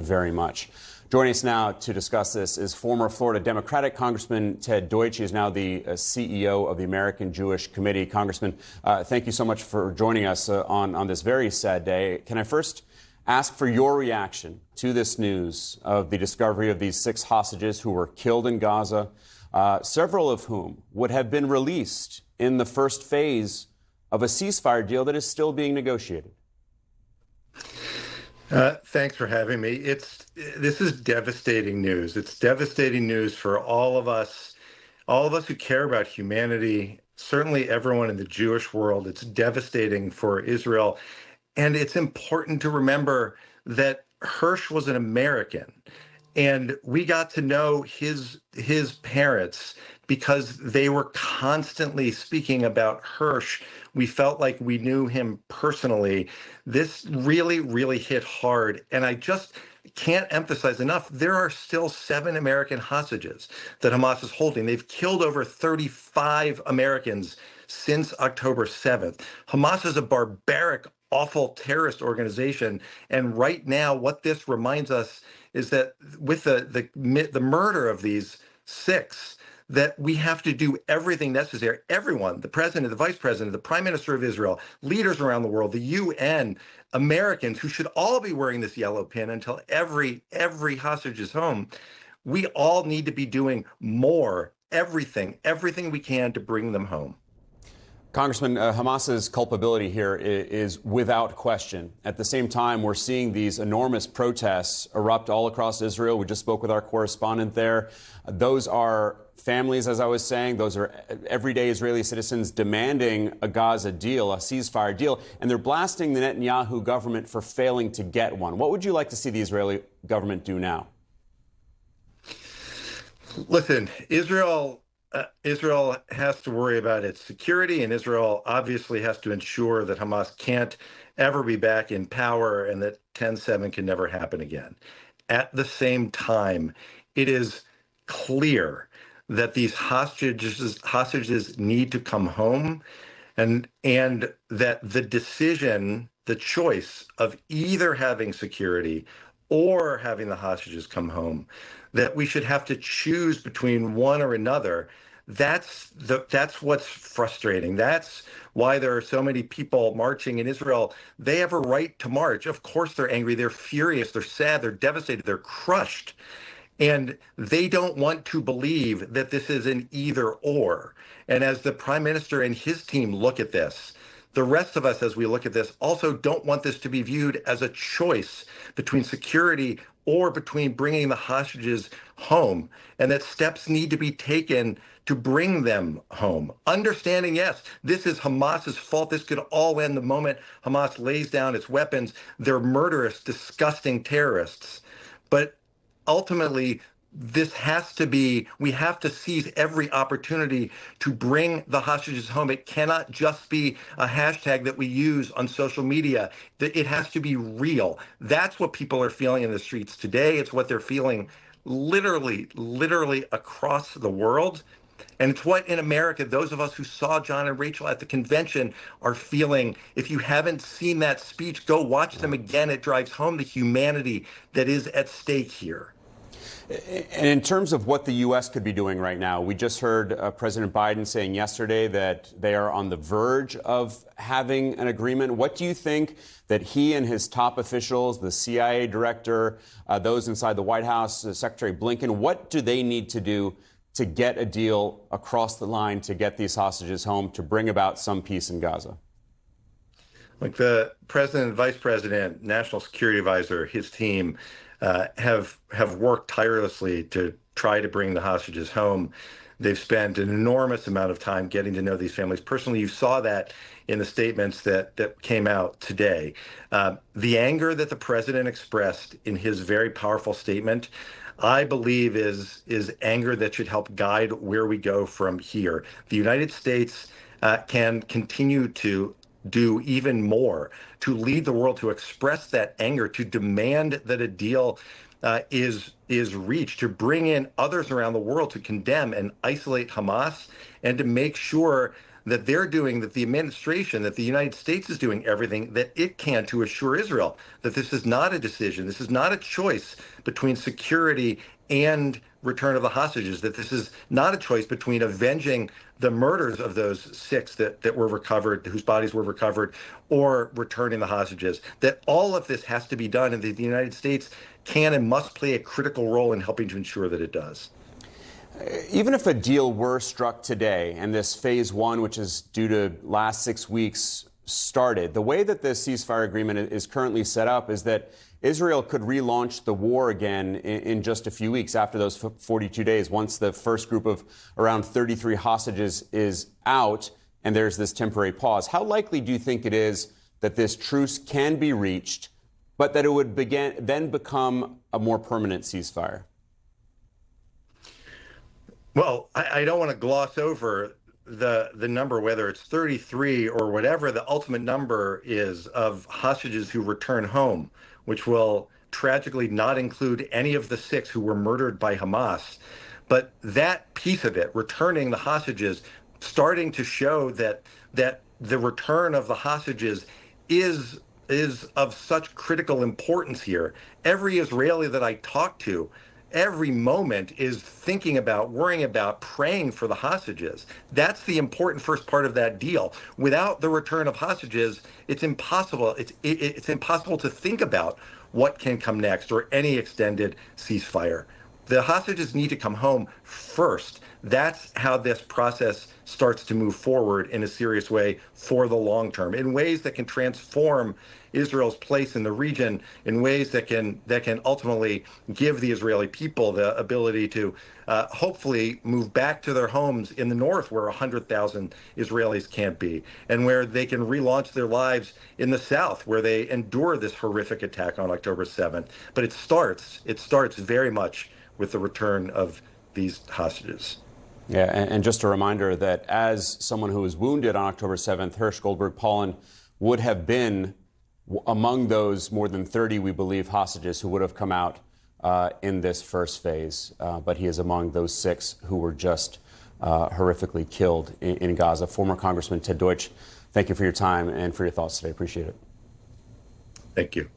very much. Joining us now to discuss this is former Florida Democratic Congressman Ted Deutch. He is now the CEO of the American Jewish Committee. Congressman, thank you so much for joining us on this very sad day. Can I first ask for your reaction to this news of the discovery of these 6 hostages who were killed in Gaza, several of whom would have been released in the first phase of a ceasefire deal that is still being negotiated? Thanks for having me. This is devastating news. It's devastating news for all of us who care about humanity, certainly everyone in the Jewish world. It's devastating for Israel. And it's important to remember that Hirsch was an American, and we got to know his parents because they were constantly speaking about Hirsch. We felt like we knew him personally. This really, really hit hard. And I just can't emphasize enough, there are still 7 American hostages that Hamas is holding. They've killed over 35 Americans since October 7th. Hamas is a barbaric, awful terrorist organization. And right now, what this reminds us is that with the murder of these 6, that we have to do everything necessary. Everyone, the president, the vice president, the prime minister of Israel, leaders around the world, the UN, Americans who should all be wearing this yellow pin until every hostage is home. We all need to be doing more, everything we can to bring them home. Congressman, Hamas's culpability here is without question. At the same time, we're seeing these enormous protests erupt all across Israel. We just spoke with our correspondent there. Those are families, as I was saying, those are everyday Israeli citizens demanding a Gaza deal, a ceasefire deal, and they're blasting the Netanyahu government for failing to get one. What would you like to see the Israeli government do now? Listen, Israel has to worry about its security, and Israel obviously has to ensure that Hamas can't ever be back in power and that 10/7 can never happen again. At the same time, it is clear that these hostages need to come home, and that the choice of either having security or having the hostages come home, that we should have to choose between one or another. That's what's frustrating. That's why there are so many people marching in Israel. They have a right to march. Of course they're angry, they're furious, they're sad, they're devastated, they're crushed. And they don't want to believe that this is an either or. And as the prime minister and his team look at this, the rest of us, as we look at this, also don't want this to be viewed as a choice between security or between bringing the hostages home, and that steps need to be taken to bring them home. Understanding, yes, this is Hamas's fault. This could all end the moment Hamas lays down its weapons. They're murderous, disgusting terrorists. But ultimately, we have to seize every opportunity to bring the hostages home. It cannot just be a hashtag that we use on social media. It has to be real. That's what people are feeling in the streets today. It's what they're feeling literally across the world. And it's what in America, those of us who saw John and Rachel at the convention are feeling. If you haven't seen that speech, go watch them again. It drives home the humanity that is at stake here. And in terms of what the U.S. could be doing right now, we just heard President Biden saying yesterday that they are on the verge of having an agreement. What do you think that he and his top officials, the CIA director, those inside the White House, Secretary Blinken, what do they need to do to get a deal across the line, to get these hostages home, to bring about some peace in Gaza? Like the president, vice president, national security advisor, his team have worked tirelessly to try to bring the hostages home. They've spent an enormous amount of time getting to know these families personally. You saw that in the statements that came out today. The anger that the president expressed in his very powerful statement, I believe is anger that should help guide where we go from here. The United States can continue to do even more to lead the world, to express that anger, to demand that a deal is reached, to bring in others around the world to condemn and isolate Hamas, and to make sure that they're doing, that the administration, that the United States is doing everything that it can to assure Israel that this is not a decision, this is not a choice between security and return of the hostages, that this is not a choice between avenging the murders of those 6 that were recovered, whose bodies were recovered, or returning the hostages, that all of this has to be done, and that the United States can and must play a critical role in helping to ensure that it does. Even if a deal were struck today and this phase 1, which is due to last 6 weeks, started, the way that this ceasefire agreement is currently set up is that Israel could relaunch the war again in just a few weeks after those 42 days, once the first group of around 33 hostages is out and there's this temporary pause. How likely do you think it is that this truce can be reached, but that it would then become a more permanent ceasefire? Well, I don't want to gloss over the number, whether it's 33 or whatever the ultimate number is, of hostages who return home, which will tragically not include any of the 6 who were murdered by Hamas. But that piece of it, returning the hostages, starting to show that the return of the hostages is of such critical importance here. Every Israeli that I talk to, every moment is thinking about, worrying about, praying for the hostages. That's the important first part of that deal. Without the return of hostages, it's impossible. It's impossible to think about what can come next or any extended ceasefire. The hostages need to come home first. That's how this process starts to move forward in a serious way for the long term, in ways that can transform Israel's place in the region, in ways that can ultimately give the Israeli people the ability to hopefully move back to their homes in the north, where 100,000 Israelis can't be, and where they can relaunch their lives in the south, where they endure this horrific attack on October 7th. But it starts very much with the return of these hostages. Yeah, and just a reminder that as someone who was wounded on October 7th, Hirsch Goldberg-Pollen would have been among those more than 30, we believe, hostages who would have come out in this first phase. But he is among those 6 who were just horrifically killed in Gaza. Former Congressman Ted Deutch, thank you for your time and for your thoughts today. Appreciate it. Thank you.